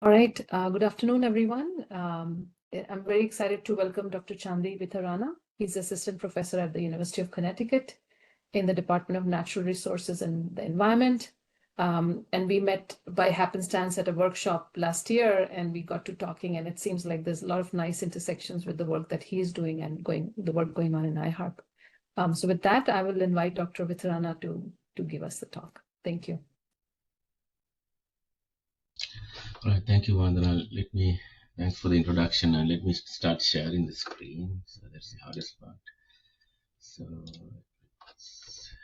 All right. Good afternoon, everyone. I'm very excited to welcome Dr. Chandi Witharana. He's assistant professor at the University of Connecticut in the Department of Natural Resources and the Environment. And we met by happenstance at a workshop last year, and we got to talking, and it seems like there's a lot of nice intersections with the work that he's doing and the work going on in iHARP. So with that, I will invite Dr. Witharana to give us the talk. Thank you. All right, thank you, Vandana. Thanks for the introduction, and let me start sharing the screen. So that's the hardest part. So let's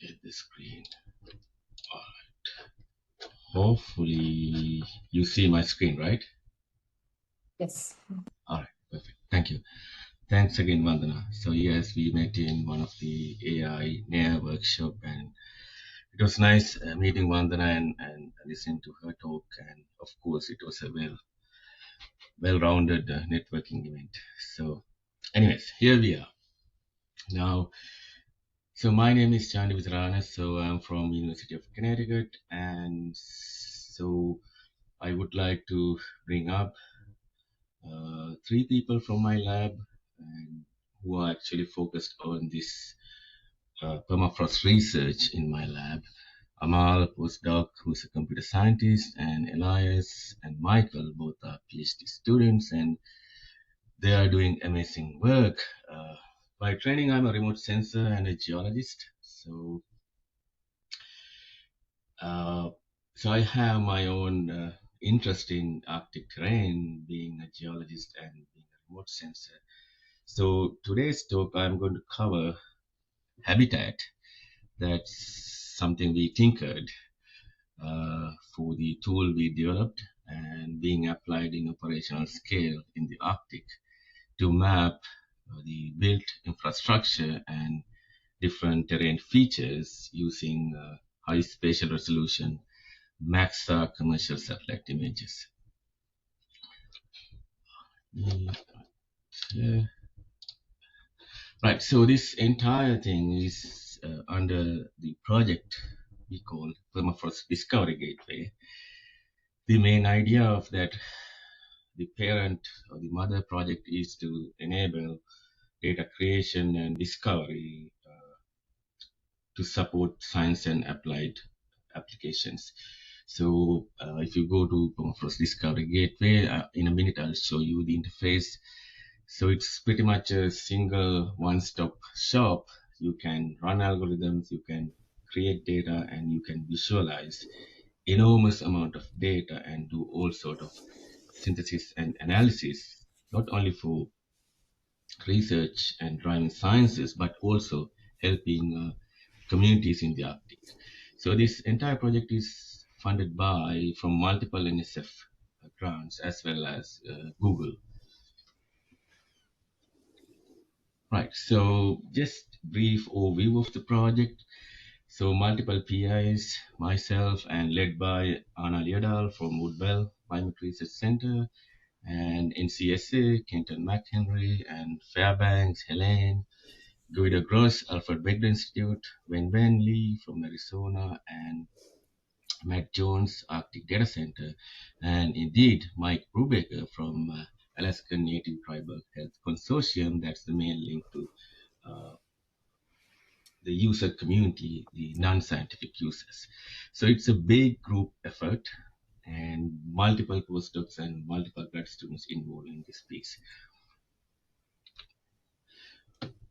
get the screen. All right. Hopefully you see my screen, right? Yes. All right, perfect. Thank you. Thanks again, Vandana. So yes, we met in one of the AI NAIR workshop, and it was nice meeting Vandana and listening to her talk. And of course, it was a well-rounded networking event. So anyways, here we are. Now, so my name is Chandi Witharana. So I'm from University of Connecticut. And so I would like to bring up three people from my lab and who are actually focused on this permafrost research in my lab. Amal, postdoc, who's a computer scientist, and Elias and Michael, both are PhD students, and they are doing amazing work. By training, I'm a remote sensor and a geologist. So I have my own interest in Arctic terrain, being a geologist and being a remote sensor. So today's talk, I'm going to cover habitat. That's something we tinkered for the tool we developed and being applied in operational scale in the Arctic to map the built infrastructure and different terrain features using high spatial resolution Maxar commercial satellite images. Right, so this entire thing is under the project we call Permafrost Discovery Gateway. The main idea of that, the parent or the mother project, is to enable data creation and discovery to support science and applied applications. So if you go to Permafrost Discovery Gateway, in a minute I'll show you the interface. So it's pretty much a single one-stop shop. You can run algorithms, you can create data, and you can visualize enormous amount of data and do all sort of synthesis and analysis, not only for research and driving sciences, but also helping communities in the Arctic. So this entire project is funded from multiple NSF grants as well as Google. Right, so just brief overview of the project. So multiple PIs, myself, and led by Anna Leodal from Woodwell Climate Research Center, and NCSA, Kenton McHenry, and Fairbanks, Helene, Guido Gross, Alfred Wegener Institute, Wen Lee from Arizona, and Matt Jones, Arctic Data Center, and indeed Mike Brubaker from Alaskan Native Tribal Health Consortium. That's the main link to the user community, the non-scientific users. So it's a big group effort and multiple postdocs and multiple grad students involved in this piece.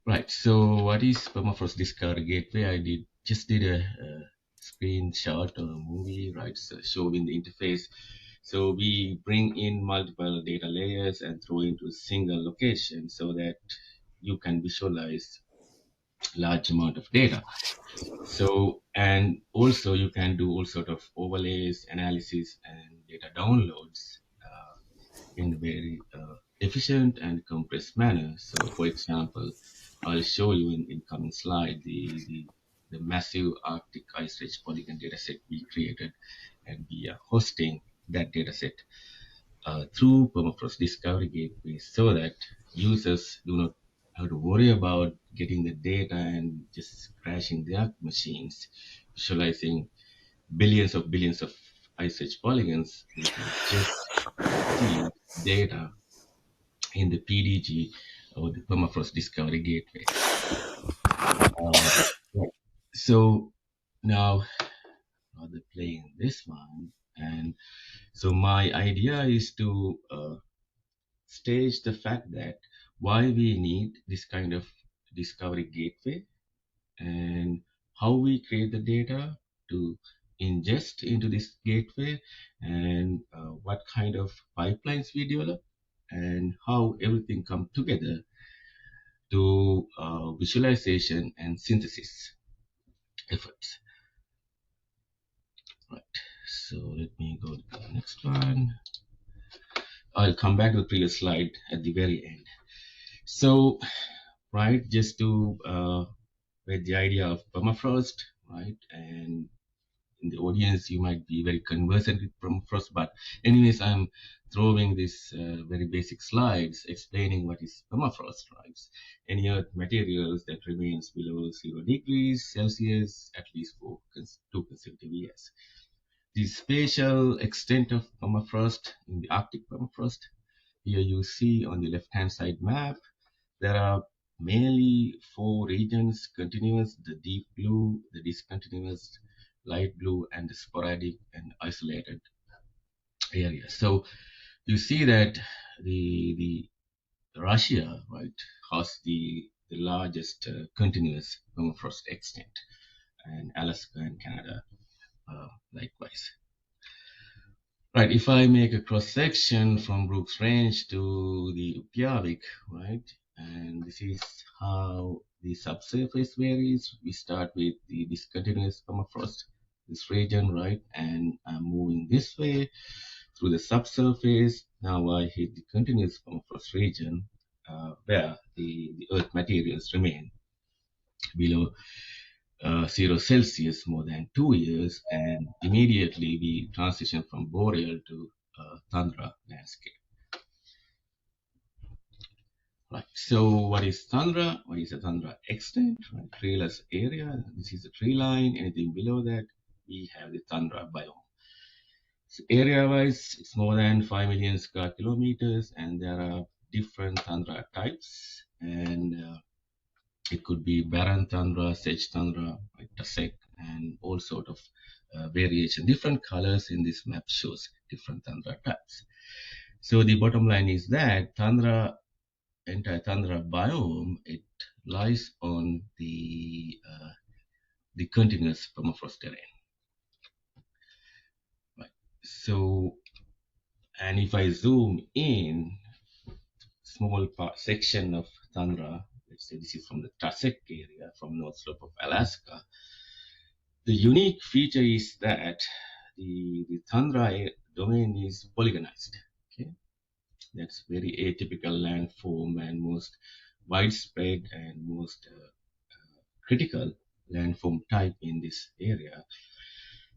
Right, so what is Permafrost Discovery Gateway? I just did a screenshot or a movie, right, so showing the interface. So we bring in multiple data layers and throw into a single location so that you can visualize large amount of data. So, and also you can do all sort of overlays, analysis, and data downloads in a very efficient and compressed manner. So, for example, I'll show you in coming slide the massive Arctic ice-wedge polygon dataset we created, and we are hosting that dataset through Permafrost Discovery Gateway so that users do not have to worry about getting the data and just crashing their machines, visualizing billions of ice-wedge polygons, they can just see data in the PDG or the permafrost discovery gateway. Right. So now they're playing this one, and so my idea is to stage the fact that why we need this kind of discovery gateway and how we create the data to ingest into this gateway, and what kind of pipelines we develop, and how everything come together to visualization and synthesis efforts. Right. So let me go to the next one. I'll come back to the previous slide at the very end. So, right, just to with the idea of permafrost, right, and in the audience you might be very conversant with permafrost, but anyways, I'm throwing this very basic slides explaining what is permafrost, right? Any earth materials that remains below 0 degrees Celsius at least for 2 consecutive years. The spatial extent of permafrost in the Arctic permafrost, here you see on the left-hand side map, there are mainly 4 regions: continuous, the deep blue, the discontinuous, light blue, and the sporadic and isolated area. So you see that the Russia, right, has the largest continuous permafrost extent, and Alaska and Canada likewise. Right, if I make a cross section from Brooks Range to the Upyavik, right, and this is how the subsurface varies. We start with the discontinuous permafrost, this region, right, and I'm moving this way through the subsurface. Now I hit the continuous permafrost region where the earth materials remain below 0 Celsius more than 2 years, and immediately we transition from boreal to tundra landscape. Right. So what is tundra? What is a tundra extent? Right. Treeless area. This is the tree line. Anything below that, we have the tundra biome. So area-wise, it's more than 5 million square kilometers, and there are different tundra types, and it could be barren tundra, sedge tundra, like tussock, and all sort of variation. Different colors in this map shows different tundra types. So the bottom line is that entire tundra biome, it lies on the continuous permafrost terrain. Right. So, and if I zoom in, small section of tundra, let's say this is from the tussock area, from North Slope of Alaska. The unique feature is that the tundra domain is polygonized. Okay, that's very atypical landform and most widespread and most critical landform type in this area.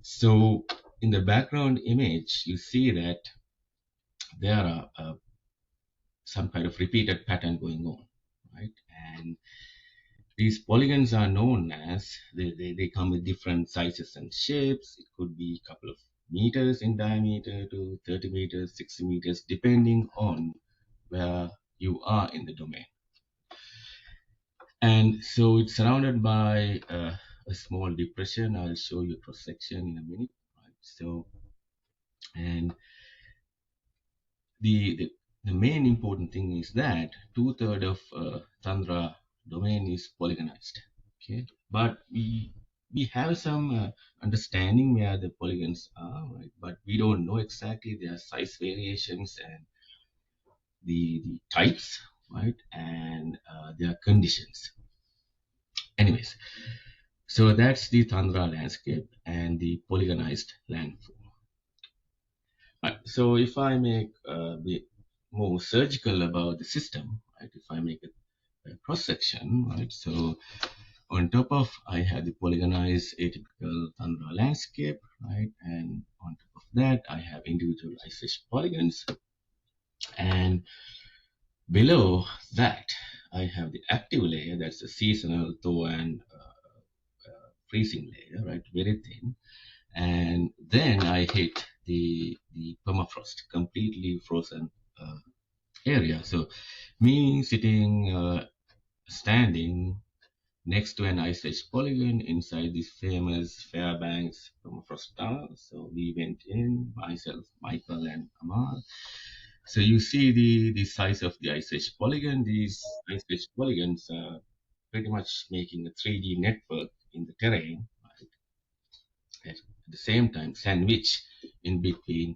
So in the background image, you see that there are some kind of repeated pattern going on, right? And these polygons are known as, they come with different sizes and shapes. It could be a couple of meters in diameter to 30 meters, 60 meters, depending on where you are in the domain. And so it's surrounded by a small depression. I'll show you cross section in a minute. Right? So, and the main important thing is that 2/3 of tundra domain is polygonized. Okay, but we have some understanding where the polygons are, right? But we don't know exactly their size variations and the types, right? And their conditions. Anyways, so that's the tundra landscape and the polygonized landform. Right. So if I make be more surgical about the system, right? If I make a cross section, right? So on top of, I have the polygonized atypical tundra landscape, right? And on top of that, I have individual ice-wedge polygons. And below that, I have the active layer, that's the seasonal thaw and freezing layer, right? Very thin. and then I hit the permafrost, completely frozen area. So me sitting, standing next to an ice-wedge polygon inside this famous Fairbanks permafrost tunnel. So we went in, myself, Michael, and Amal. So you see the size of the ice-wedge polygon. These ice-wedge polygons are pretty much making a 3D network in the terrain, right? At the same time, sandwich in between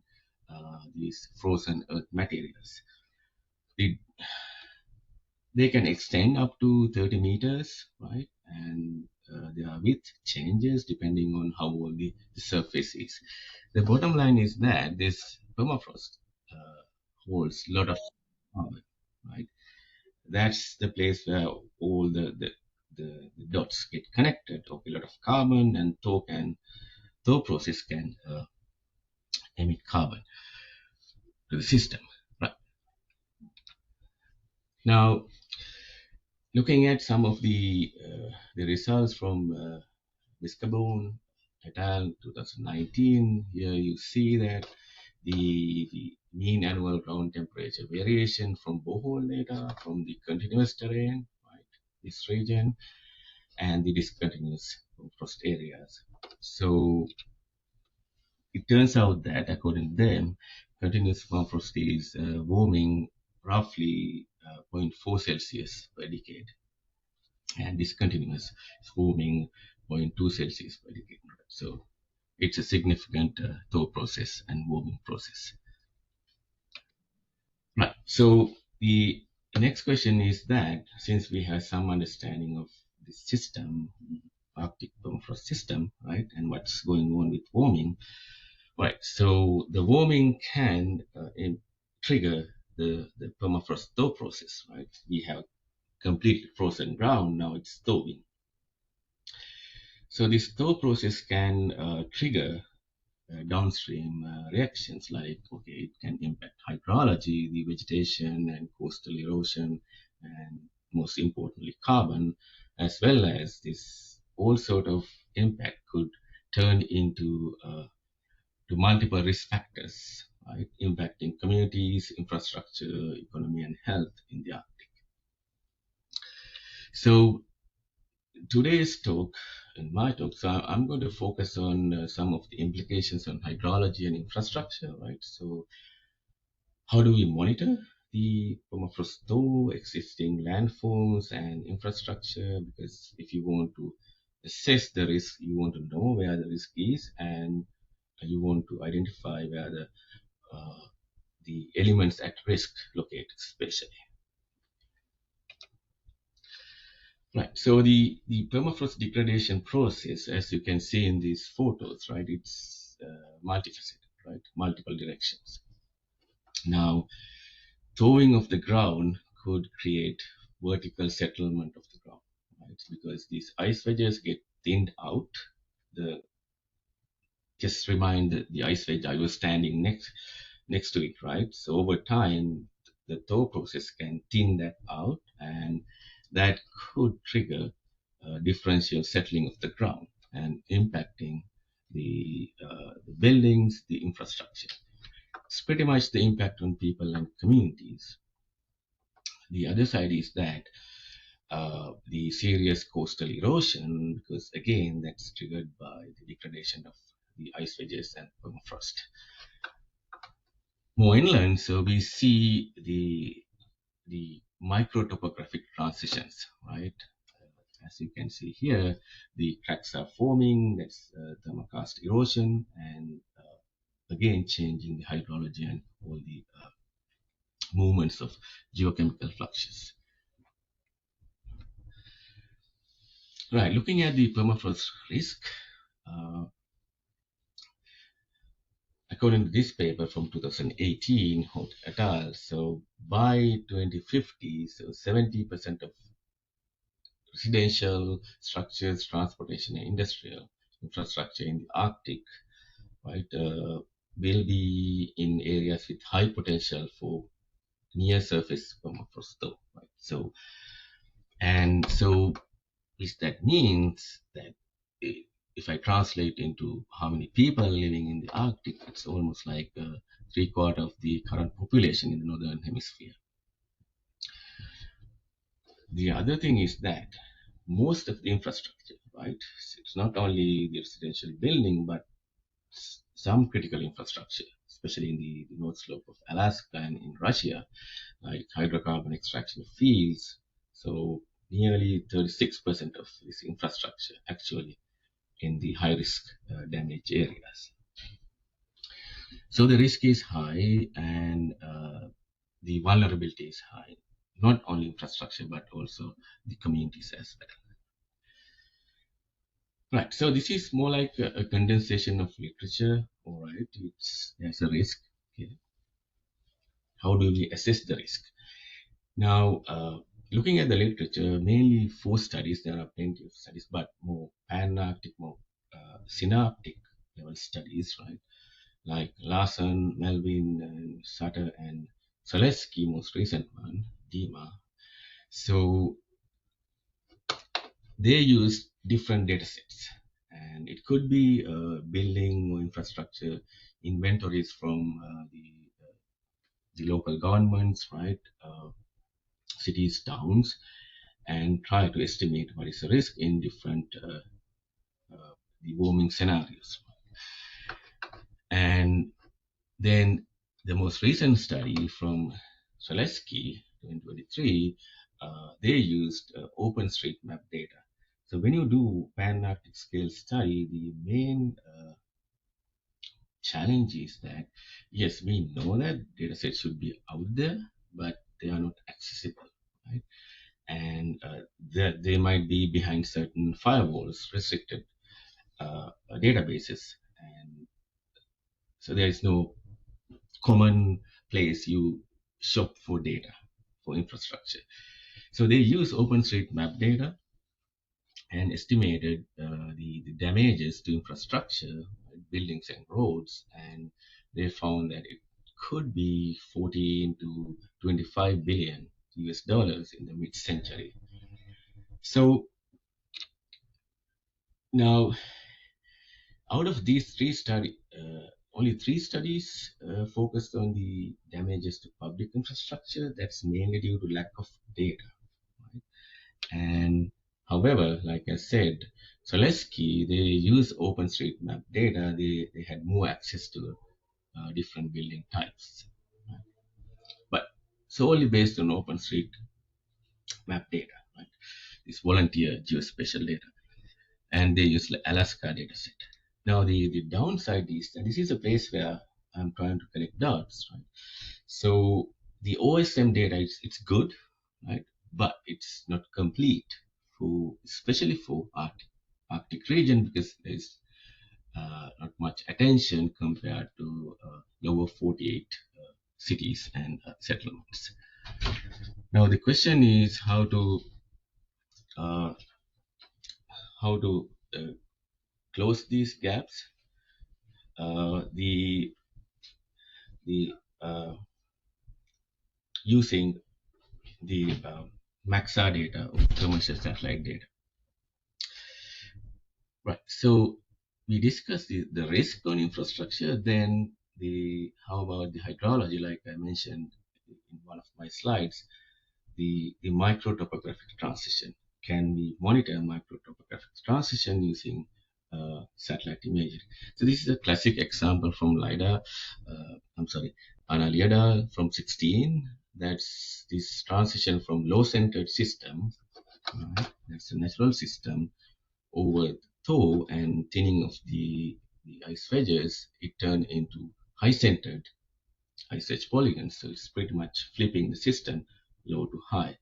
these frozen earth materials. They can extend up to 30 meters, right? And their width changes depending on how old the surface is. The bottom line is that this permafrost holds a lot of carbon, right? That's the place where all the dots get connected of a lot of carbon, and thaw process can emit carbon to the system. Right. Now, looking at some of the results from Viscabone et al. 2019, here you see that the mean annual ground temperature variation from borehole data from the continuous terrain, right, this region, and the discontinuous frost areas. So it turns out that, according to them, continuous permafrost is warming roughly 0.4 Celsius per decade, and discontinuous is warming 0.2 Celsius per decade. So it's a significant thaw process and warming process. Right. So the next question is that, since we have some understanding of the system, Arctic permafrost system, right, and what's going on with warming, right? So the warming can trigger the permafrost thaw process, right? We have completely frozen ground, now it's thawing. So this thaw process can trigger downstream reactions like, okay, it can impact hydrology, the vegetation and coastal erosion, and most importantly, carbon, as well as this all sort of impact could turn into to multiple risk factors, right, impacting communities, infrastructure, economy, and health in the Arctic. So today's talk, in my talk, so I'm going to focus on some of the implications on hydrology and infrastructure, right? So how do we monitor the permafrost thaw, existing landforms and infrastructure? Because if you want to assess the risk, you want to know where the risk is, and you want to identify where the elements at risk located, especially. Right. So the permafrost degradation process, as you can see in these photos, right, it's multifaceted, right, multiple directions. Now, thawing of the ground could create vertical settlement of the ground, right, because these ice wedges get thinned out. Just remind the ice wedge I was standing next to it, right? So over time, the thaw process can thin that out, and that could trigger differential settling of the ground and impacting the buildings, the infrastructure. It's pretty much the impact on people and communities. The other side is that the serious coastal erosion, because again, that's triggered by the degradation of the ice wedges and permafrost. More inland, so we see the microtopographic transitions, right? As you can see here, the cracks are forming, that's thermokarst erosion, and again changing the hydrology and all the movements of geochemical fluxes. Right, looking at the permafrost risk, according to this paper from 2018, Holt et al., so by 2050, so 70% of residential structures, transportation, and industrial infrastructure in the Arctic, right, will be in areas with high potential for near-surface permafrost thaw, right? So which that means that if I translate into how many people living in the Arctic, it's almost like 3/4 of the current population in the northern hemisphere. The other thing is that most of the infrastructure, right? It's not only the residential building, but some critical infrastructure, especially in the North Slope of Alaska and in Russia, like hydrocarbon extraction fields. So nearly 36% of this infrastructure actually in the high risk damage areas. So the risk is high and the vulnerability is high, not only infrastructure, but also the communities as well. Right, so this is more like a condensation of literature. All right, there's a risk. Okay. How do we assess the risk? Now, looking at the literature, mainly 4 studies, there are plenty of studies, but more pan-Arctic, more synoptic level studies, right? Like Larson, Melvin, and Sutter, and Zaleski, most recent one, DEMA. So they use different data sets, and it could be building or infrastructure inventories from the local governments, right? Cities, towns, and try to estimate what is the risk in different the warming scenarios. And then the most recent study from Zaleski 2023, they used OpenStreetMap data. So when you do pan-Arctic scale study, the main challenge is that, yes, we know that data sets should be out there, but they are not accessible, right? And they might be behind certain firewalls, restricted databases, and so there is no common place you shop for data for infrastructure. So they use OpenStreetMap data and estimated the damages to infrastructure, buildings and roads, and they found that it could be 14 to 25 billion US dollars in the mid-century. So now, out of these 3 studies, only 3 studies focused on the damages to public infrastructure. That's mainly due to lack of data. Right? And however, like I said, Zaleski, they use OpenStreetMap data. They had more access to different building types. Right? But solely based on OpenStreetMap data, right? This volunteer geospatial data. And they use the Alaska dataset. Now, the downside is that this is a place where I'm trying to collect dots, right? So the OSM data, it's good, right? But it's not complete, especially for Arctic region, because there's not much attention compared to lower 48 cities and settlements. Now, the question is how to close these gaps. The using the Maxar data or commercial satellite data. Right. So we discussed the risk on infrastructure. Then how about the hydrology? Like I mentioned in one of my slides, the microtopographic transition. Can we monitor microtopographic transition using satellite imagery? So this is a classic example from LiDAR. Anna Liadal from 16. That's this transition from low-centered system, right? That's a natural system, over thaw and thinning of the ice wedges. It turned into high-centered ice-wedge polygons. So it's pretty much flipping the system low to high.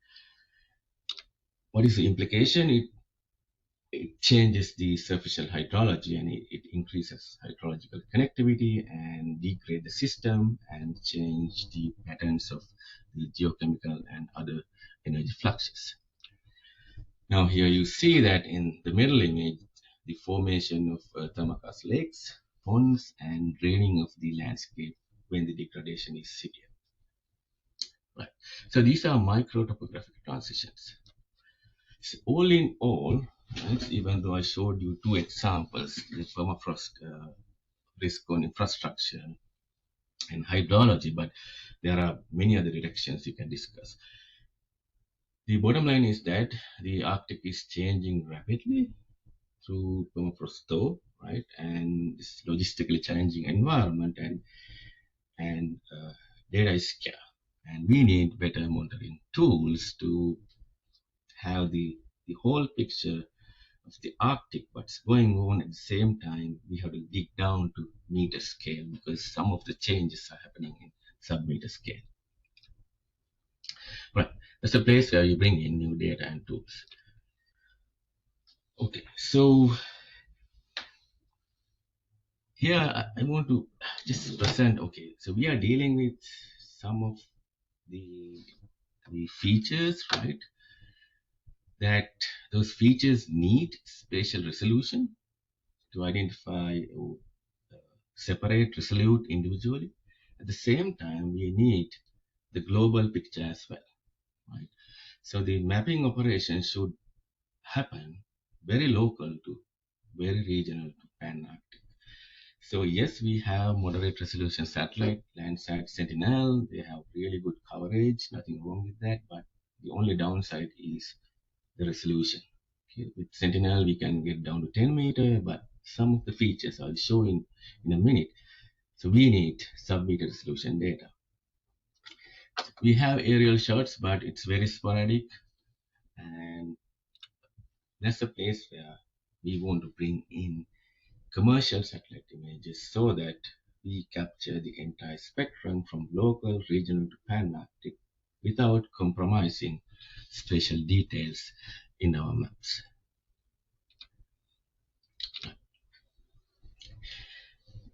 What is the implication? It changes the superficial hydrology, and it increases hydrological connectivity and degrade the system and change the patterns of the geochemical and other energy fluxes. Now here you see that in the middle image, the formation of thermokarst lakes, ponds, and draining of the landscape when the degradation is severe. Right. So these are micro topographic transitions. So all in all, right? Even though I showed you two examples, the permafrost risk on infrastructure and hydrology, but there are many other directions you can discuss. The bottom line is that the Arctic is changing rapidly through permafrost thaw, right? And this logistically challenging environment and data is scarce. And we need better monitoring tools to have the whole picture of the Arctic, what's going on at the same time. We have to dig down to meter scale because some of the changes are happening in sub-meter scale. Right, that's a place where you bring in new data and tools. Okay, so here I want to just present, okay, so we are dealing with some of the features, right? That those features need spatial resolution to identify or separate, resolute individually. At the same time, we need the global picture as well, right? So the mapping operation should happen very local to very regional to pan-Arctic. So yes, we have moderate resolution satellite, Landsat, Sentinel. They have really good coverage, nothing wrong with that. But the only downside is the resolution. Okay, with Sentinel, we can get down to 10 meter, but some of the features I'll show in a minute. So we need sub-meter resolution data. We have aerial shots, but it's very sporadic, and that's a place where we want to bring in commercial satellite images so that we capture the entire spectrum from local, regional to pan-Arctic without compromising spatial details in our maps.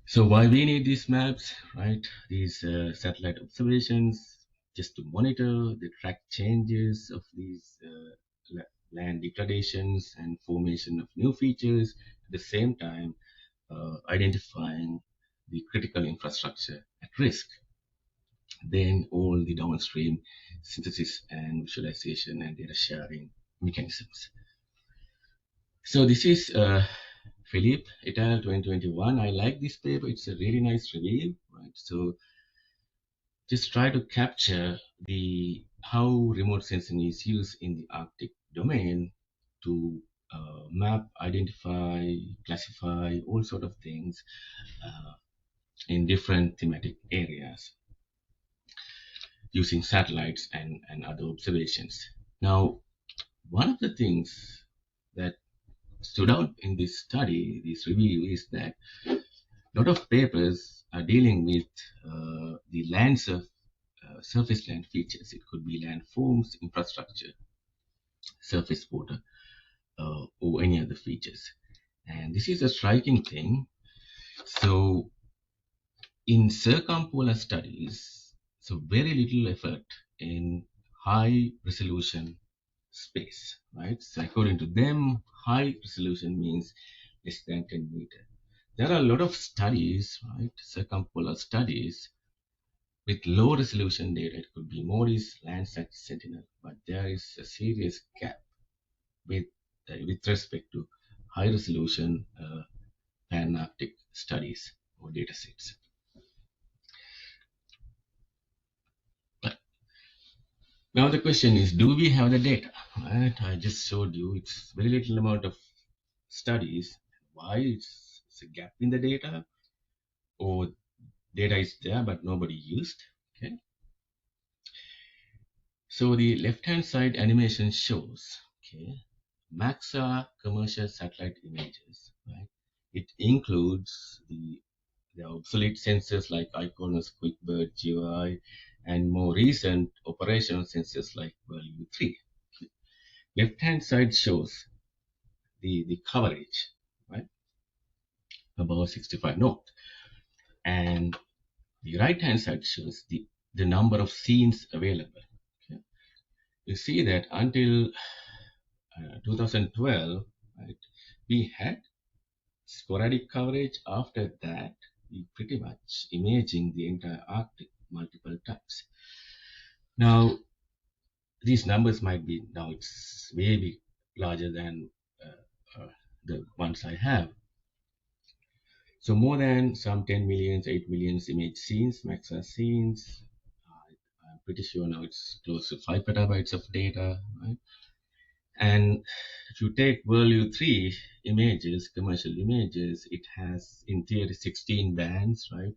So why we need these maps, right? These satellite observations just to monitor the track changes of these land degradations and formation of new features. At the same time, identifying the critical infrastructure at risk. Then all the downstream synthesis and visualization and data sharing mechanisms. So this is Philippe et al. 2021. I like this paper. It's a really nice review, right? So just try to capture how remote sensing is used in the Arctic domain to map, identify, classify all sort of things in different thematic areas using satellites and other observations. Now, one of the things that stood out in this study, this review, is that a lot of papers are dealing with the surface land features. It could be landforms, infrastructure, surface water, or any other features. And this is a striking thing. So in circumpolar studies, so very little effort in high resolution space, right? So according to them, high resolution means less than 10 meter. There are a lot of studies, right? Circumpolar studies with low resolution data. It could be MODIS, Landsat, Sentinel, but there is a serious gap with respect to high resolution pan-Arctic studies or data sets. Now the question is, do we have the data? Right? I just showed you it's very little amount of studies. Why? It's a gap in the data, or data is there but nobody used. Okay. So the left-hand side animation shows, okay, Maxar commercial satellite images. Right? It includes the obsolete sensors like Iconus, QuickBird, GeoAI, and more recent operational sensors like WU3. Left-hand side shows the coverage, right, above 65 north, and the right-hand side shows the number of scenes available. Okay. You see that until 2012, right, we had sporadic coverage. After that, we pretty much imaging the entire Arctic multiple times. Now, these numbers might be, now it's maybe larger than the ones I have. So more than some 10 millions, 8 millions image scenes, Maxar scenes. I'm pretty sure now it's close to 5 petabytes of data, right? And if you take value 3 images, commercial images, it has in theory 16 bands, right?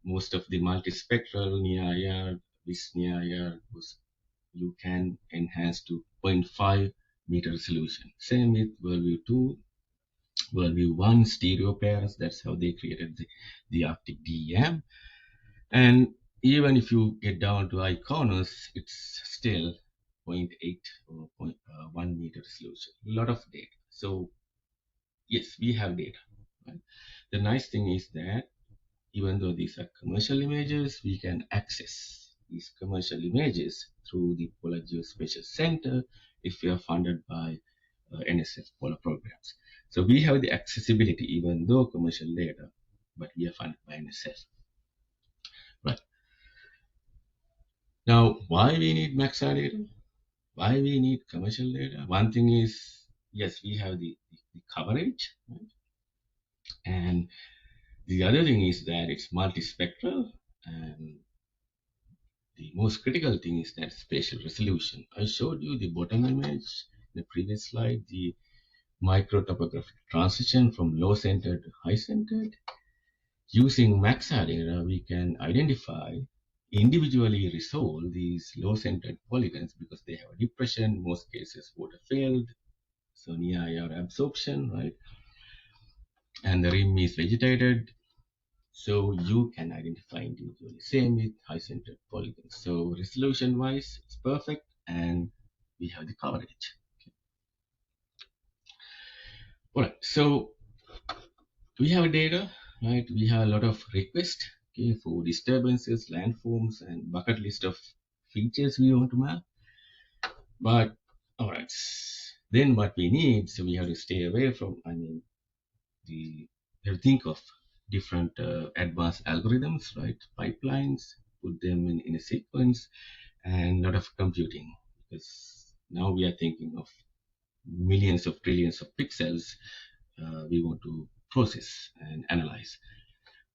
Most of the multispectral near IR, this near IR, you can enhance to 0.5 meter resolution. Same with value 2, value 1 stereo pairs. That's how they created the Arctic DEM. And even if you get down to iconus, it's still 0.8 or 1 meter resolution. A lot of data. So yes, we have data. Right? The nice thing is that even though these are commercial images, we can access these commercial images through the Polar Geospatial Center if we are funded by NSF Polar programs. So we have the accessibility even though commercial data, but we are funded by NSF. Right. Now, why we need Maxar data? Why we need commercial data? One thing is, yes, we have the coverage, right? And the other thing is that it's multispectral, and the most critical thing is that spatial resolution. I showed you the bottom image in the previous slide, the micro-topographic transition from low-centered to high-centered. Using Maxar data, we can identify, individually resolve these low-centered polygons because they have a depression, in most cases water-filled, so near IR absorption, right? And the rim is vegetated, so you can identify individually. Same with high-centered polygons. So resolution-wise, it's perfect, and we have the coverage. Okay. All right, so we have data, right? We have a lot of requests, okay, for disturbances, landforms, and bucket list of features we want to map. But all right, then what we need, so we have to stay away from, we have to think of different advanced algorithms, right? Pipelines, put them in a sequence, and a lot of computing, because now we are thinking of millions of trillions of pixels we want to process and analyze.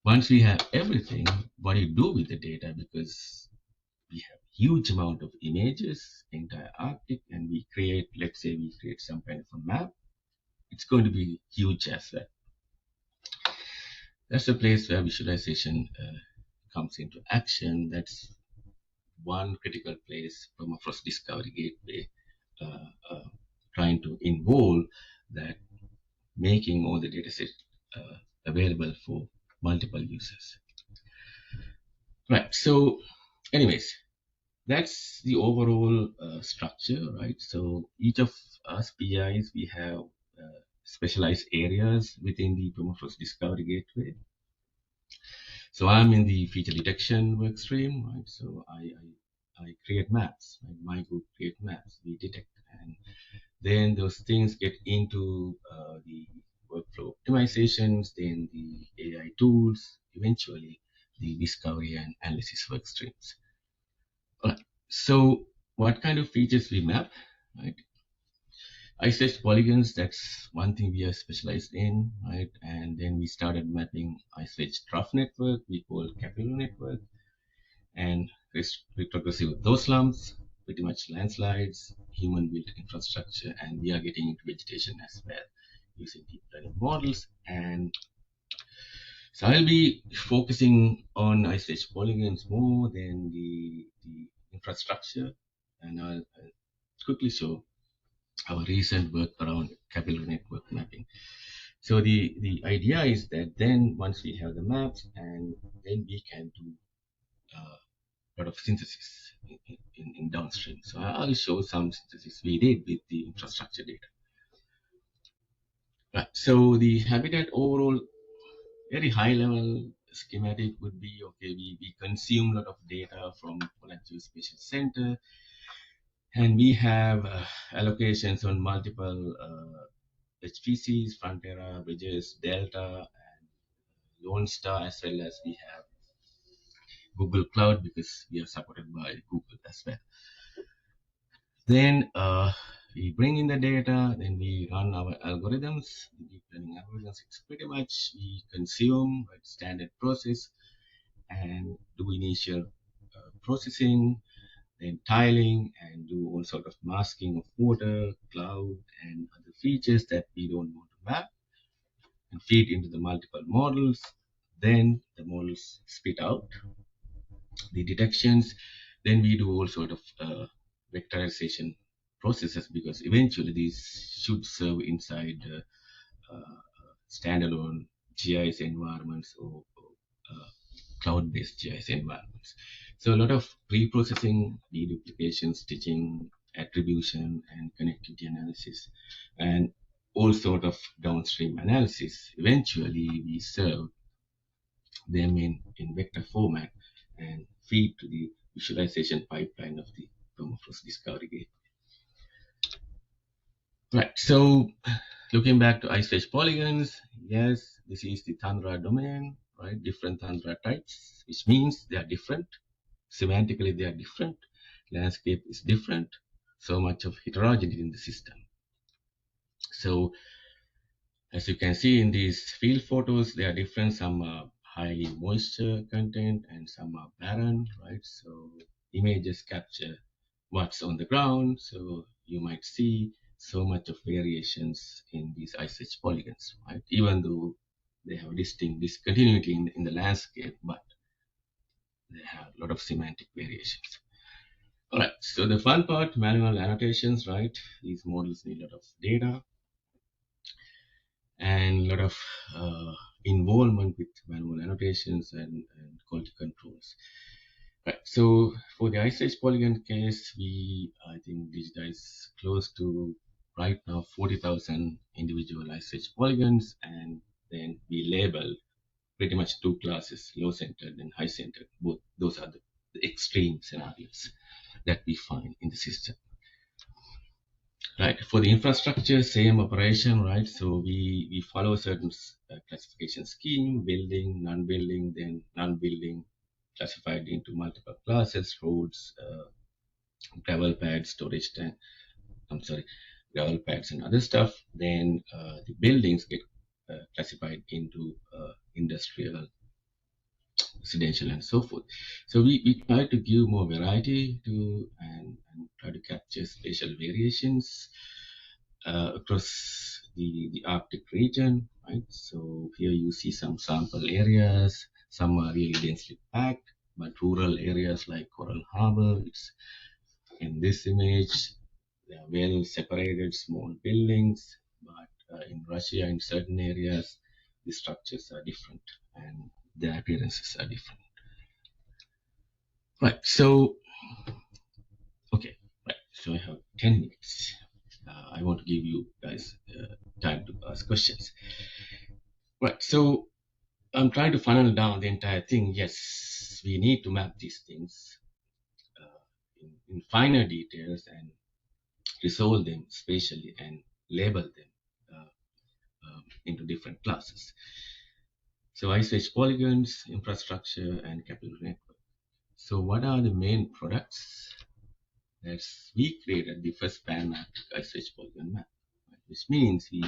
Once we have everything, what do you do with the data? Because we have huge amount of images, entire Arctic, and we create, let's say we create some kind of a map. It's going to be huge as well. That's the place where visualization comes into action. That's one critical place, permafrost discovery gateway, trying to involve that, making all the dataset available for multiple users. Right. So, anyways, that's the overall structure, right? So each of us PIs, we have specialized areas within the permafrost discovery gateway. So I'm in the feature detection work stream, right? So I create maps, right? My group create maps, we detect, and then those things get into the workflow optimizations, then the AI tools, eventually the discovery and analysis work streams. All right. So what kind of features we map, right? Ice-wedge polygons, that's one thing we are specialized in, right? And then we started mapping ice-wedge trough network, we call capillary network, and retrogressive those slumps, pretty much landslides, human-built infrastructure, and we are getting into vegetation as well using deep learning models. And so I'll be focusing on ice-wedge polygons more than the infrastructure, and I'll quickly show our recent work around capillary network mapping. So the idea is that then once we have the maps, and then we can do a lot of synthesis in downstream. So I'll show some synthesis we did with the infrastructure data. Right. So the habitat overall, very high level schematic would be, okay, we consume a lot of data from Polar Geospatial Center, and we have allocations on multiple HPCs, Frontera, Bridges, Delta, and Lone Star, as well as we have Google Cloud because we are supported by Google as well. Then we bring in the data, then we run our algorithms, the deep learning algorithms. It's pretty much we consume a standard process and do initial processing, then tiling, and do all sort of masking of water, cloud, and other features that we don't want to map, and feed into the multiple models. Then the models spit out the detections. Then we do all sort of vectorization processes, because eventually these should serve inside standalone GIS environments or cloud-based GIS environments. So a lot of pre-processing, deduplication, stitching, attribution, and connectivity analysis, and all sort of downstream analysis. Eventually, we serve them in vector format and feed to the visualization pipeline of the permafrost discovery gate. Right, so looking back to ice-wedge polygons, yes, this is the tundra domain, right? Different tundra types, which means they are different. Semantically, they are different. Landscape is different. So much of heterogeneity in the system. So as you can see in these field photos, they are different. Some are highly moisture content and some are barren, right? So images capture what's on the ground. So you might see so much of variations in these ice-wedge polygons, right? Even though they have distinct discontinuity in the landscape, but they have a lot of semantic variations. All right, so the fun part, manual annotations, right? These models need a lot of data and a lot of involvement with manual annotations and quality controls. Right, so for the ice-wedge polygon case, we, I think, digitize close to right now 40,000 individual ice-wedge polygons, and then we label pretty much two classes, low-centered and high-centered. Both those are the extreme scenarios that we find in the system. Right, for the infrastructure, same operation, right? So we follow a certain classification scheme, building, non-building, then non-building classified into multiple classes, roads, gravel pads, storage tank, gravel pads and other stuff. Then the buildings get classified into industrial, residential, and so forth. So we try to give more variety to and try to capture spatial variations across the Arctic region, right? So here you see some sample areas. Some are really densely packed, but rural areas like Coral Harbor, it's in this image. They are well separated, small buildings, but in Russia, in certain areas, the structures are different and the appearances are different. Right, so, okay, right, so I have 10 minutes. I want to give you guys time to ask questions. Right, so I'm trying to funnel down the entire thing. Yes, we need to map these things in finer details and resolve them spatially and label them into different classes. So ice-wedge polygons, infrastructure, and capillary network. So what are the main products that we created the first pan-mapped ice-wedge polygon map, right? Which means we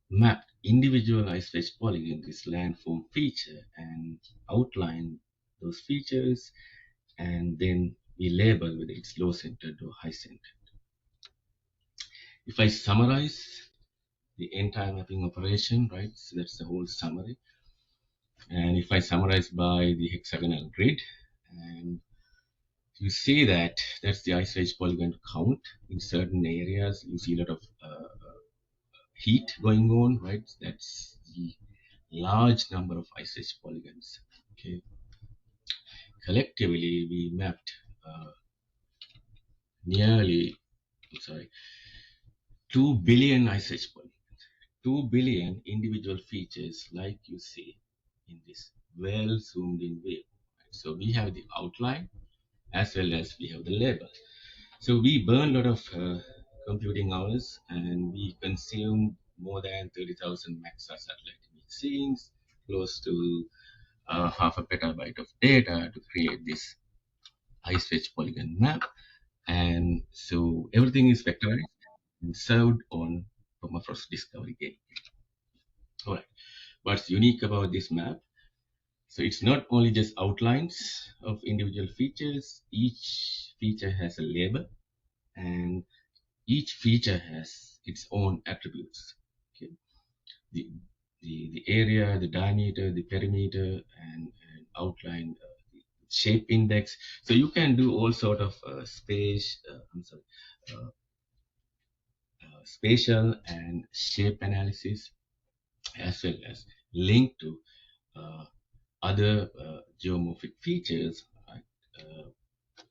mapped individual ice-wedge polygon, this landform feature, and outline those features, and then we label whether it's low-centered or high-centered. If I summarize the entire mapping operation, right, so that's the whole summary. And if I summarize by the hexagonal grid, and you see that that's the ice-wedge polygon count. In certain areas, you see a lot of heat going on, right? That's the large number of ice-wedge polygons. Okay. Collectively, we mapped nearly, 2 billion ice-wedge polygons. 2 billion individual features, like you see in this well zoomed in view. Right? So we have the outline as well as we have the label. So we burn a lot of computing hours, and we consume more than 30,000 Maxar satellite image scenes, close to half a petabyte of data to create this ice-wedge polygon map. And so everything is vectorized and served on permafrost discovery gate. All right. What's unique about this map? So it's not only just outlines of individual features. Each feature has a label, and each feature has its own attributes. Okay. The, the area, the diameter, the perimeter, and outline, the shape index. So you can do all sort of uh, spatial and shape analysis, as well as link to other geomorphic features, right?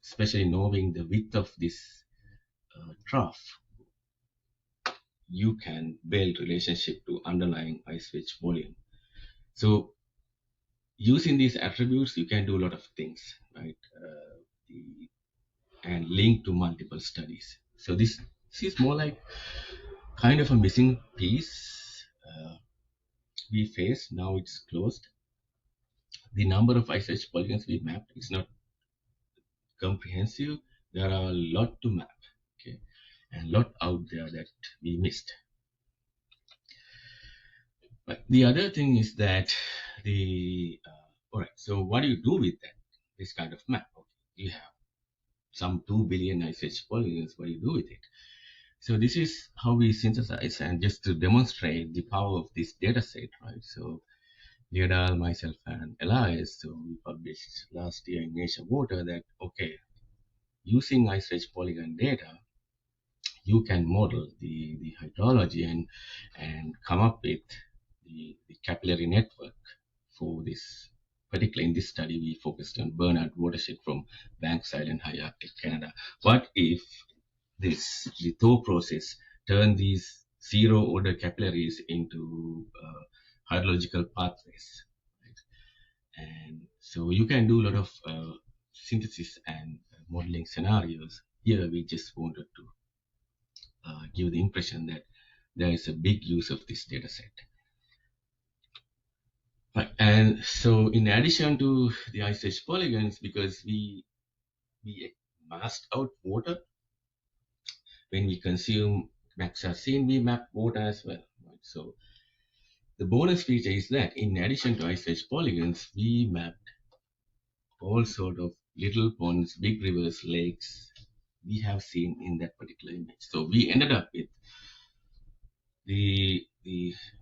Especially knowing the width of this trough, you can build relationship to underlying ice-wedge volume. So using these attributes, you can do a lot of things, right? And link to multiple studies. So this is more like kind of a missing piece we face. Now it's closed. The number of ice-wedge polygons we mapped is not comprehensive. There are a lot to map, okay, and a lot out there that we missed. But the other thing is that all right. So what do you do with that? This kind of map. Okay, you have some 2 billion ice-wedge polygons. What do you do with it? So this is how we synthesize, and just to demonstrate the power of this data set, right? So Leodal, myself, and Elias, so we published last year in Nature Water that, okay, using ice-wedge polygon data, you can model the hydrology and come up with the capillary network for this. Particularly in this study, we focused on Bernard watershed from Banks Island, high Arctic Canada. What if the thaw process turn these zero order capillaries into hydrological pathways, right? And so you can do a lot of synthesis and modeling scenarios. Here we just wanted to give the impression that there is a big use of this data set. Right. And so in addition to the ice-wedge polygons, because we masked out water, when we consume Maxar-based, we map water as well. Right? So the bonus feature is that in addition to ice-wedge polygons, we mapped all sort of little ponds, big rivers, lakes we have seen in that particular image. So we ended up with the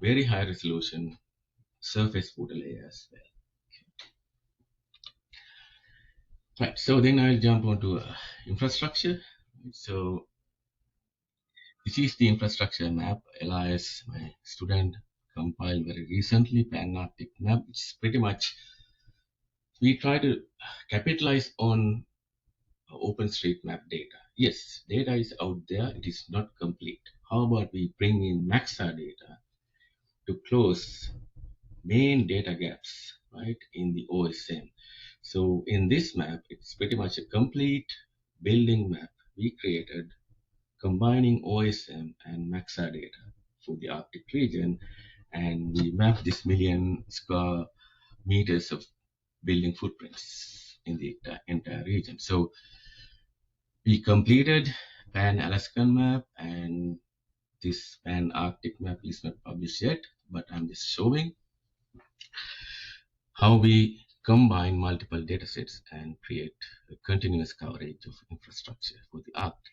very high resolution surface water layer as well. Right, so then I'll jump onto infrastructure. So this is the infrastructure map. Elias, my student, compiled very recently, Pan-Arctic map. It's pretty much, we try to capitalize on OpenStreetMap data. Yes, data is out there, it is not complete. How about we bring in Maxar data to close main data gaps, right, in the OSM. So in this map, it's pretty much a complete building map we created combining OSM and Maxar data for the Arctic region, and we mapped this million square meters of building footprints in the entire region. So we completed Pan-Alaskan map, and this Pan-Arctic map is not published yet, but I'm just showing how we combine multiple datasets and create a continuous coverage of infrastructure for the Arctic.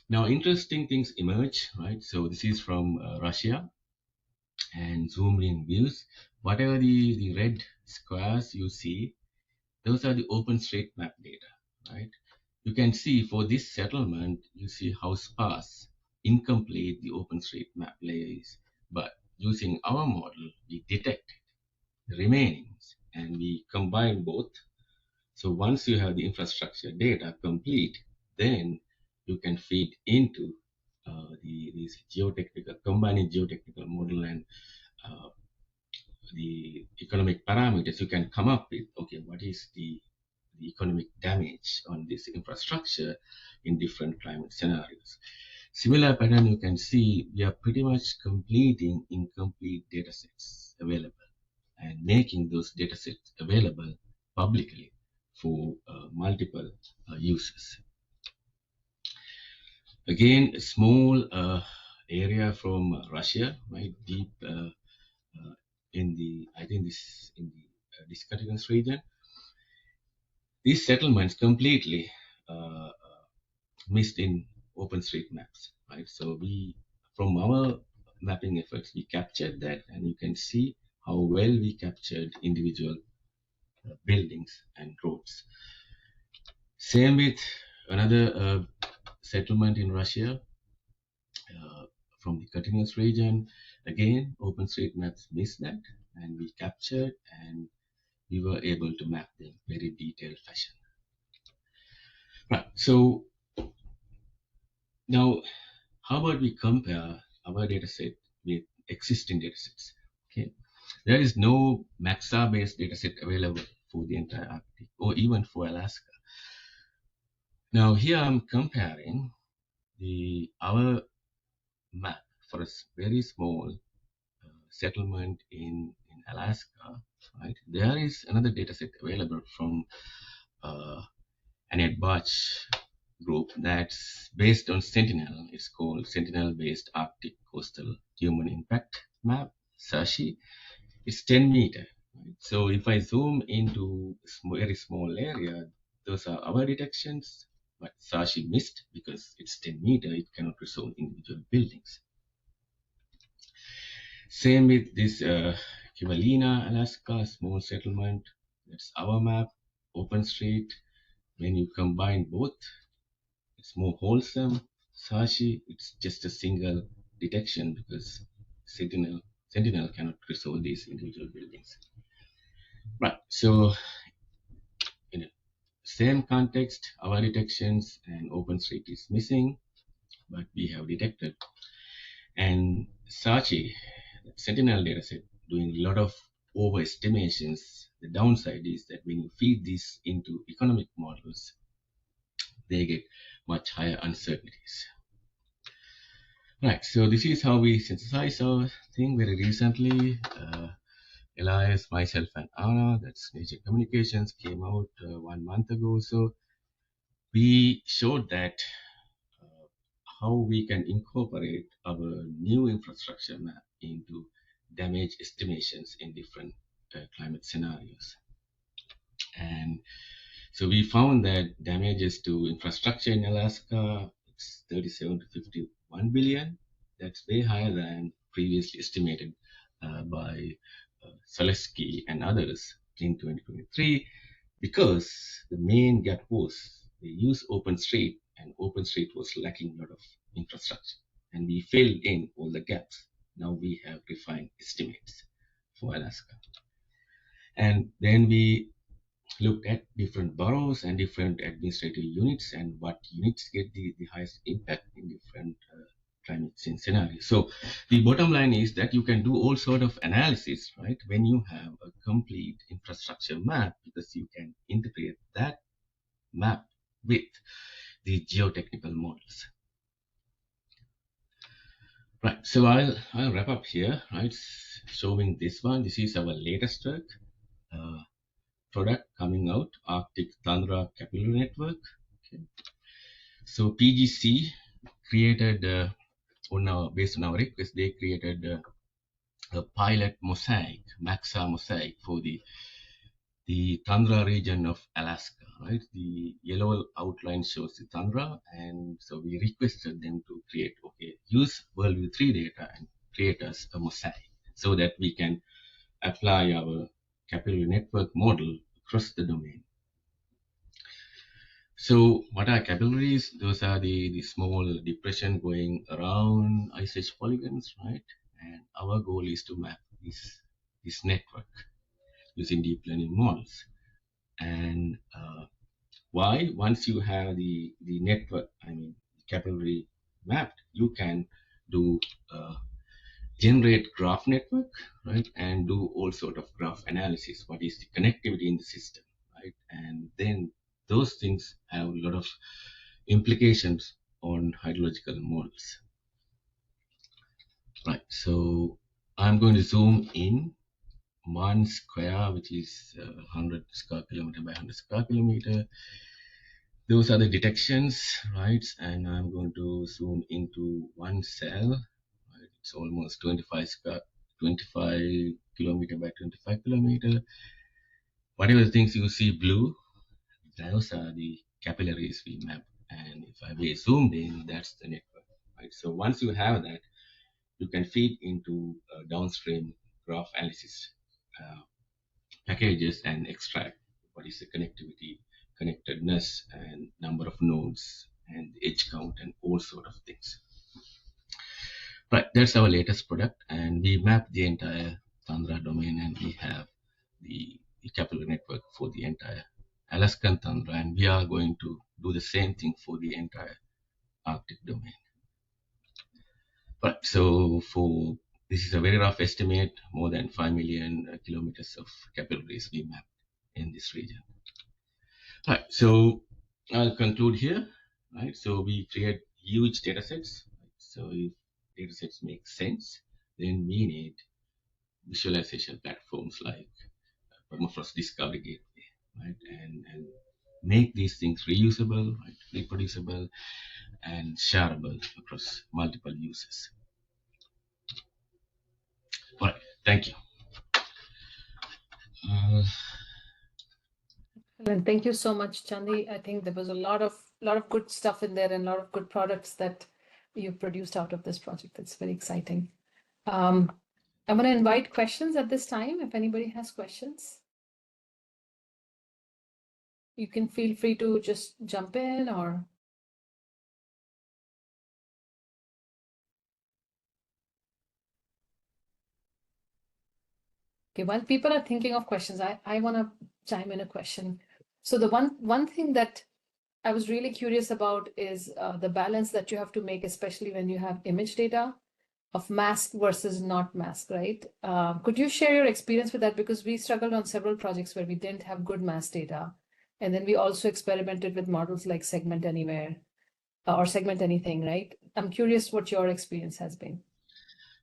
Now, interesting things emerge, right? So this is from Russia, and zoomed in views. Whatever the red squares you see, those are the OpenStreetMap data, right? You can see for this settlement, you see how sparse, incomplete the OpenStreetMap layer is. But using our model, we detect the remainings and we combine both. So once you have the infrastructure data complete, then you can feed into these geotechnical, combining geotechnical model and the economic parameters. You can come up with, okay, what is the economic damage on this infrastructure in different climate scenarios. Similar pattern you can see, we are pretty much completing incomplete datasets available and making those datasets available publicly for multiple uses. Again, a small area from Russia, right, deep in the, I think this in the discontinuous region. These settlements completely missed in OpenStreetMaps, right? So we, from our mapping efforts, we captured that, and you can see how well we captured individual buildings and roads. Same with another settlement in Russia from the continuous region. Again, OpenStreetMaps missed that, and we captured, and we were able to map them in very detailed fashion. Right. So now, how about we compare our dataset with existing datasets? Okay, there is no Maxar-based dataset available for the entire Arctic or even for Alaska. Now here I'm comparing our map for a very small settlement in Alaska. Right, there is another dataset available from an advanced group that's based on Sentinel. It's called Sentinel-based Arctic Coastal Human Impact Map, SASHI. It's 10 meter. Right? So if I zoom into a very small area, those are our detections, but SASHI missed because it's 10 meter. It cannot resolve individual buildings. Same with this Kivalina, Alaska, small settlement. That's our map, OpenStreet. When you combine both, it's more wholesome. SASHI, it's just a single detection because Sentinel cannot resolve these individual buildings. Right. So in a same context, our detections and OpenStreet is missing, but we have detected. And SASHI, Sentinel dataset, doing a lot of overestimations. The downside is that when you feed this into economic models, they get much higher uncertainties. Right, so this is how we synthesize our thing very recently. Elias, myself, and Anna, that's Nature Communications, came out 1 month ago. So we showed that how we can incorporate our new infrastructure map into damage estimations in different climate scenarios. And so we found that damages to infrastructure in Alaska, it's 37 to 51 billion. That's way higher than previously estimated by Selesky and others in 2023, because the main gap was they used OpenStreet, and OpenStreet was lacking a lot of infrastructure, and we filled in all the gaps. Now we have refined estimates for Alaska. And then we looked at different boroughs and different administrative units and what units get the highest impact in different climate change scenarios. So the bottom line is that you can do all sort of analysis, right, when you have a complete infrastructure map, because you can integrate that map with the geotechnical models. Right, so I'll wrap up here, right, showing this one. This is our latest work. Product coming out, Arctic Tundra Capillary Network. Okay. So PGC created, based on our request, they created a pilot mosaic, Maxar mosaic for the tundra region of Alaska, right? The yellow outline shows the tundra, and so we requested them to create, use WorldView 3 data and create us a mosaic so that we can apply our capillary network model across the domain. So what are capillaries? Those are the small depression going around ice-wedge polygons, right? And our goal is to map this network using deep learning models. And why? Once you have the network, capillary mapped, you can do generate graph network, right? And do all sort of graph analysis. What is the connectivity in the system, right? And then those things have a lot of implications on hydrological models. Right, so I'm going to zoom in 1 square, which is 100 square kilometer by 100 square kilometer. Those are the detections, right? And I'm going to zoom into one cell. Right? It's almost 25 kilometer by 25 kilometer. Whatever the things you see blue, those are the capillaries we map. And if I be zoomed in, that's the network, right? So once you have that, you can feed into downstream graph analysis packages and extract what is the connectivity, connectedness, and number of nodes, and edge count, and all sort of things. But that's our latest product, and we map the entire tundra domain, and we have the capillary network for the entire Alaskan tundra, and we are going to do the same thing for the entire Arctic domain. But so for this is a very rough estimate, more than 5 million kilometers of capillaries we mapped in this region. Right, so I'll conclude here. Right, so we create huge data sets. Right? So if data sets make sense, then we need visualization platforms like permafrost discovery gateway, right? And make these things reusable, right? Reproducible, and shareable across multiple users. All right, thank you. And thank you so much, Chandi. I think there was a lot of good stuff in there and a lot of good products that you produced out of this project. That's very exciting. I'm going to invite questions at this time. If anybody has questions, you can feel free to just jump in or. Okay, while people are thinking of questions, I want to chime in a question. So the one thing that I was really curious about is the balance that you have to make, especially when you have image data of masked versus not masked, right? Could you share your experience with that? Because we struggled on several projects where we didn't have good masked data. And then we also experimented with models like Segment Anywhere or Segment Anything, right? I'm curious what your experience has been.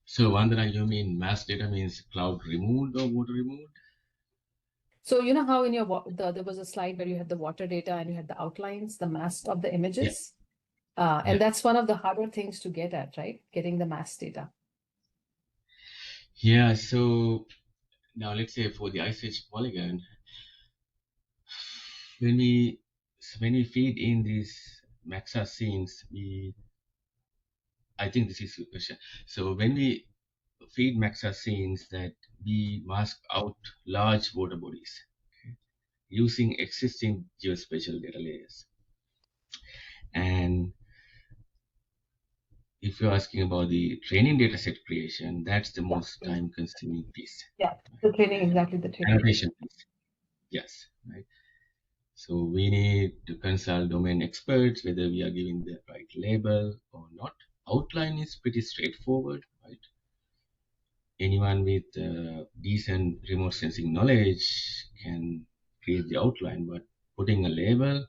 So Vandana, you mean mass data means cloud removed or water removed? So you know how in your there was a slide where you had the water data and you had the outlines, the mask of the images. Yeah. And that's one of the harder things to get at, right? Getting the mass data. Yeah, so now let's say for the ice-wedge polygon, when we feed in these Maxar scenes, I think this is your question. So when we feed Maxar scenes, that we mask out large water bodies, okay, using existing geospatial data layers. And if you're asking about the training dataset creation, that's the most time-consuming piece. Yeah, the training, exactly the training. Annotation piece. Yes, right. So we need to consult domain experts whether we are giving the right label or not. Outline is pretty straightforward, right? Anyone with decent remote sensing knowledge can create the outline, but putting a label,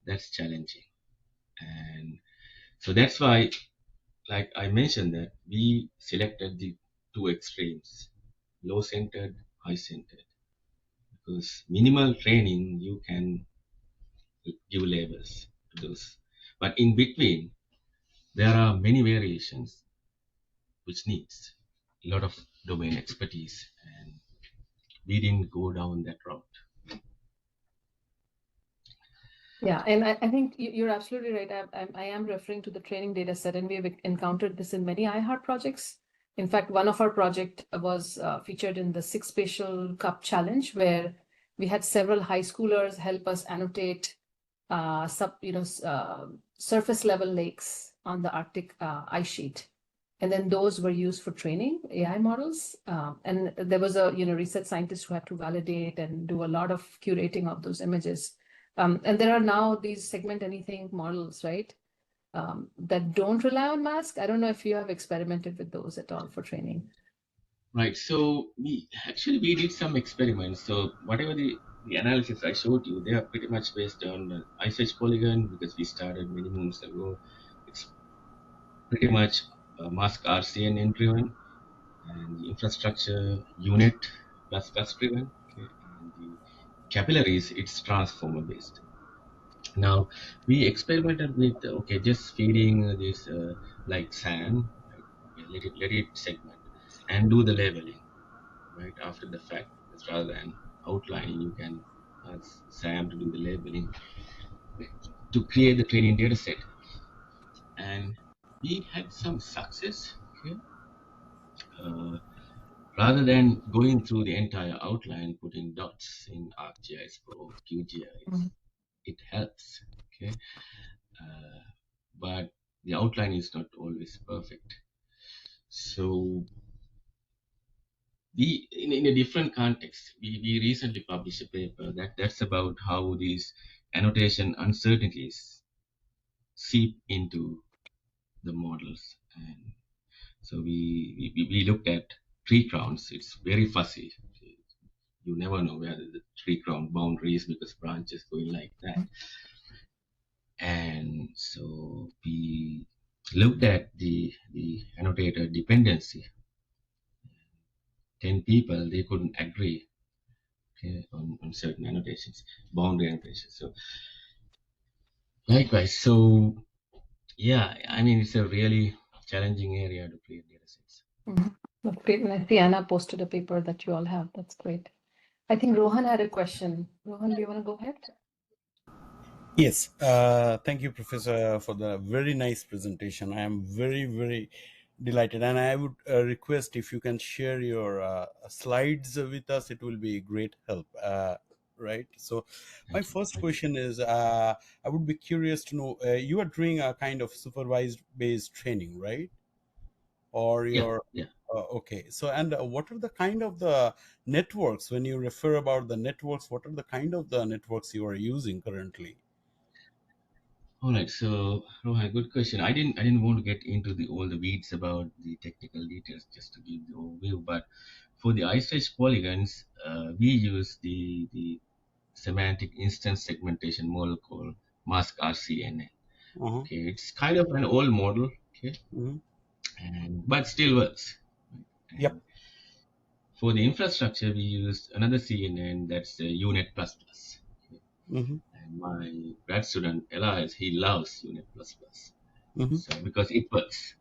that's challenging. And so that's why, like I mentioned, that we selected the two extremes, low centered, high centered, because minimal training you can give labels to those, but in between there are many variations which needs a lot of domain expertise, and we didn't go down that route. Yeah, and I think you're absolutely right. I am referring to the training data set, and we have encountered this in many iHARP projects. In fact, one of our project was featured in the Six Spatial Cup Challenge, where we had several high schoolers help us annotate surface level lakes on the Arctic ice sheet. And then those were used for training AI models. And there was a research scientist who had to validate and do a lot of curating of those images. And there are now these segment anything models, right? That don't rely on mask. I don't know if you have experimented with those at all for training. Right. So we did some experiments. So whatever the analysis I showed you, they are pretty much based on ice-wedge polygon because we started many moons ago. It's pretty much mask RCNN driven, and the infrastructure unit driven. Okay, and the capillaries, it's transformer based. Now we experimented with okay, just feeding this like sand, right? Okay, let it segment and do the labeling right after the fact, because rather than outlining, you can ask Sam to do the labeling to create the training data set. And we had some success. Okay, uh, rather than going through the entire outline, putting dots in ArcGIS Pro, QGIS, Mhm. it helps. Okay, uh, but the outline is not always perfect. So we, in a different context, we recently published a paper that's about how these annotation uncertainties seep into the models. And so we looked at tree crowns. It's very fuzzy. You never know where the tree crown boundary is because branches going like that. And so we looked at the annotator dependency. 10 people, they couldn't agree, okay, on certain annotations, boundary annotations. So likewise, so yeah, I mean, it's a really challenging area to create data sets. Mhm. That's great. And I see Anna posted a paper that you all have. That's great. I think Rohan had a question. Rohan, do you want to go ahead? Yes, thank you, Professor, for the very nice presentation. I am very, very delighted, and I would request if you can share your slides with us. It will be great help. Right. So, my Thank you. first Thank you. question is, I would be curious to know you are doing a kind of supervised based training, right? Or Yeah, your yeah. okay. So, and what are the kind of the networks when you refer about the networks? What are the kind of the networks you are using currently? All right. So, Rohan, good question. I didn't want to get into all the weeds about the technical details, just to give the overview. But for the ice-wedge polygons, we use the semantic instance segmentation model called mask RCNN. Uh-huh. Okay, it's kind of an old model. Okay, Mm-hmm. and but still works. Yep. And for the infrastructure, we used another CNN that's UNet++. Okay. Mm-hmm. And my grad student Elias, he loves UNet++. Mm-hmm. So because it works,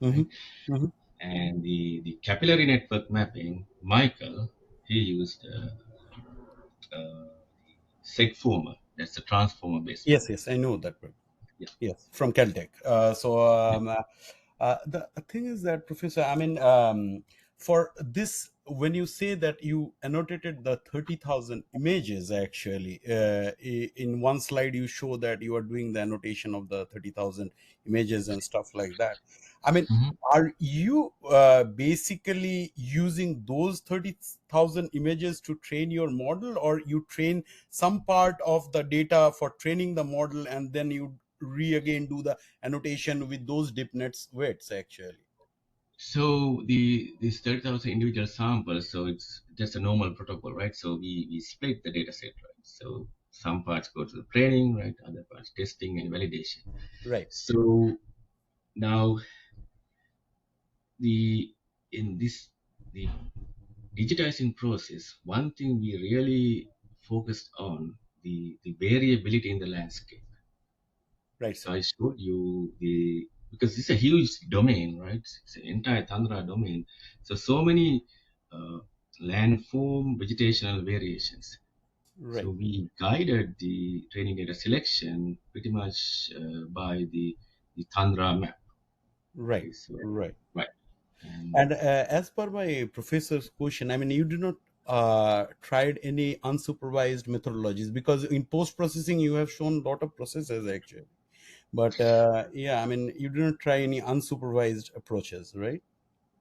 Mm-hmm. right? Mm-hmm. And the capillary network mapping, Michael, he used segformer. That's a transformer based Yes, mapping. yes, I know that word. Yeah. Yes, from Caltech. Yeah. The thing is that, Professor, I mean, for this, when you say that you annotated the 30,000 images, actually, in one slide you show that you are doing the annotation of the 30,000 images and stuff like that. I mean, Mhm. are you basically using those 30,000 images to train your model, or you train some part of the data for training the model and then you again do the annotation with those dipnets weights actually? So these 30,000 individual samples, so it's just a normal protocol, right? So we split the data set, right? So some parts go to the training, right? Other parts testing and validation. Right. So now the in this the digitizing process, one thing we really focused on the variability in the landscape. Right, So sir. I showed you the because it's a huge domain, right? It's an entire tundra domain. So many uh, landform vegetational variations. So Right. we guided the training data selection pretty much by the tundra map. Right. Okay, so Right. right, and And as per my professor's question, I mean, you do not tried any unsupervised methodologies, because in post processing you have shown a lot of processes actually, but yeah, I mean, you do not try any unsupervised approaches, right?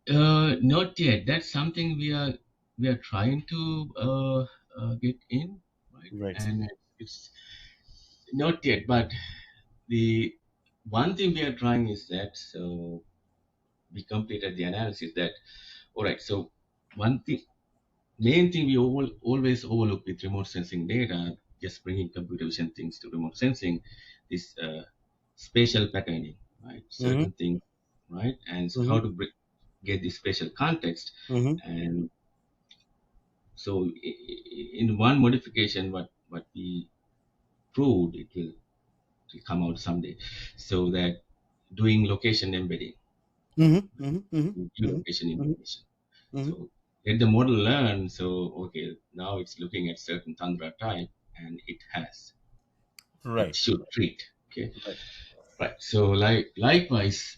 not yet. That's something we are trying to get in, right? Right, sir. And it's not yet, but the one thing we are trying is that so we completed the analysis that all right. So one thing, main thing we always overlook with remote sensing data, just bringing computer vision things to remote sensing, is spatial patterning, right? Mm-hmm. Certain things, right? And Mm-hmm. how to get this spatial context. Mm-hmm. And So in one modification, what we proved, it will come out someday. So that doing location embedding, geolocation information. So let the model learn. So okay, now it's looking at certain tundra type, and it Right. should treat. Okay, Right. right. So likewise,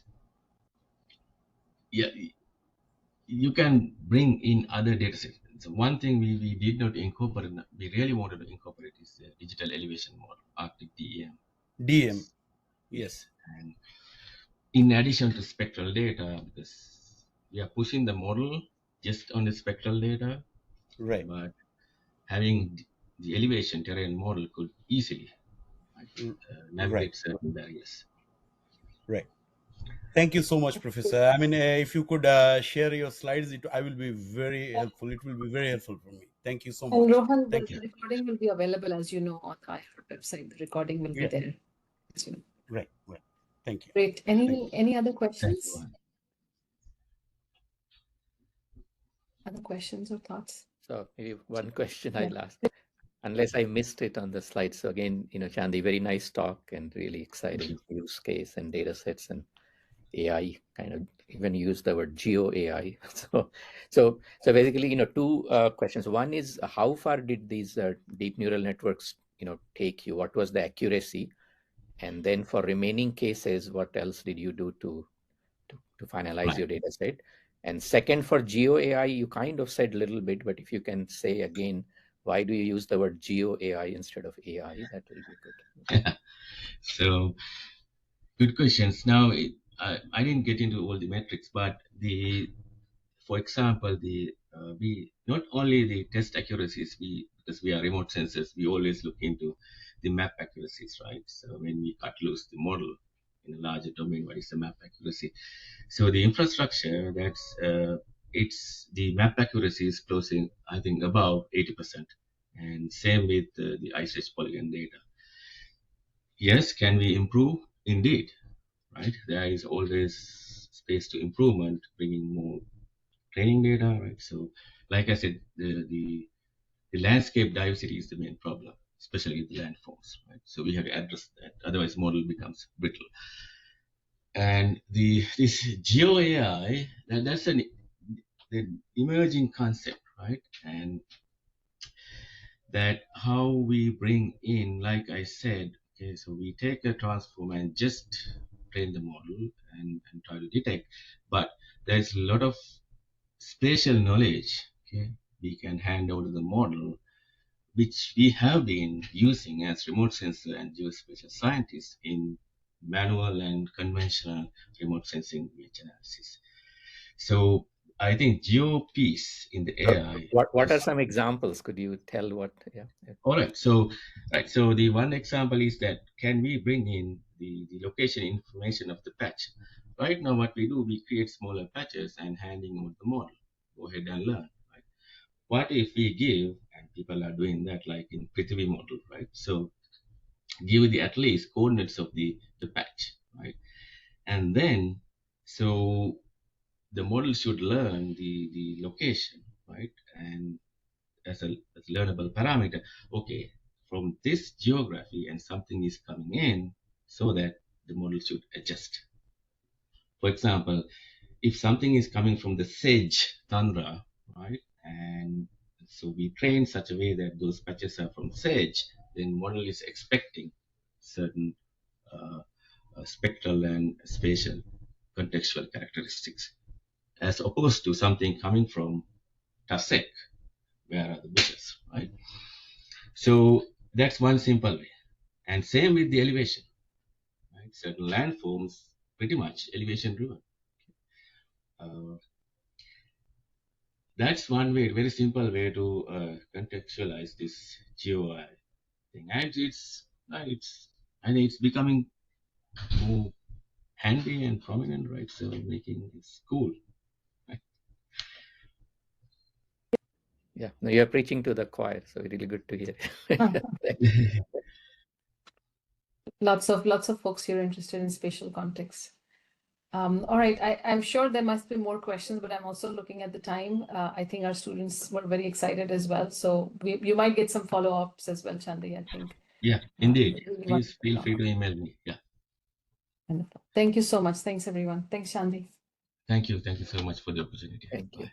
yeah, you can bring in other data sets. So one thing we did not incorporate, we really wanted to incorporate is the digital elevation model, Arctic DEM. DM. Yes. And in addition to spectral data, because we are pushing the model just on the spectral data, Right. but having the elevation terrain model could easily navigate certain barriers. Right. Thank you so much, Professor. I mean, if you could share your slides, I will be very helpful. It will be very helpful for me. Thank you so And much. Rohan, the Thank you. recording will be available, as you know, on the iHARP website. The recording will be there. As you know. Right. Right. Thank you. Great. Any other questions? Thank you. Other questions or thoughts? So maybe one question I'll ask, unless I missed it on the slide. So again, Chandi, very nice talk and really exciting use case and data sets and AI, kind of even use the word GeoAI. So basically, two questions. One is, how far did these deep neural networks, take you? What was the accuracy? And then for remaining cases, what else did you do to finalize your data set? And second, for GeoAI, you kind of said a little bit, but if you can say again, why do you use the word GeoAI instead of AI? That will be good. So good questions. Now, I didn't get into all the metrics, but for example, we not only the test accuracies, because we are remote sensors, we always look into the map accuracies, right? So when we cut loose the model in a larger domain, what is the map accuracy? So the infrastructure, it's the map accuracy is closing, I think, above 80%, and same with the ice-wedge polygon data. Yes, can we improve? Indeed, right? There is always space to improvement, bringing more training data, right? So, like I said, the landscape diversity is the main problem, especially with landforms, right? So we have to address that. Otherwise, model becomes brittle. And this GeoAI, that's an emerging concept, right? And that how we bring in, like I said, okay, so we take a transform and just train the model and try to detect, but there's a lot of spatial knowledge, okay, we can hand over to the model, which we have been using as remote sensor and geospatial scientists in manual and conventional remote sensing image analysis. So I think GeoPs in the AI. What are some examples? Could you tell what? Yeah. All right. So the one example is that can we bring in the location information of the patch? Right now, what we do, we create smaller patches and handing over the model. Go ahead and learn. Right? What if we give, and people are doing that, like in Prithvi model, right? So give the at least coordinates of the patch, right? And then so the model should learn the location, right? And as a learnable parameter, okay, from this geography and something is coming in, so that the model should adjust. For example, if something is coming from the sedge tundra, right, and so we train such a way that those patches are from sedge, then model is expecting certain spectral and spatial contextual characteristics, as opposed to something coming from tussock, where are the bushes, right? So that's one simple way. And same with the elevation, right? Certain landforms pretty much elevation driven. That's one way, very simple way to contextualize this GeoAI thing. And I think it's becoming more handy and prominent, right? So making this cool. Right? Yeah, no, you're preaching to the choir, so really good to hear. Lots of folks here interested in spatial context. All right, I'm sure there must be more questions, but I'm also looking at the time. I think our students were very excited as well. So you might get some follow-ups as well, Chandi, I think. Yeah, indeed. Really Please feel wonderful. free to email me. Yeah. Wonderful. Thank you so much. Thanks, everyone. Thanks, Chandi. Thank you. Thank you so much for the opportunity. Thank you. Bye.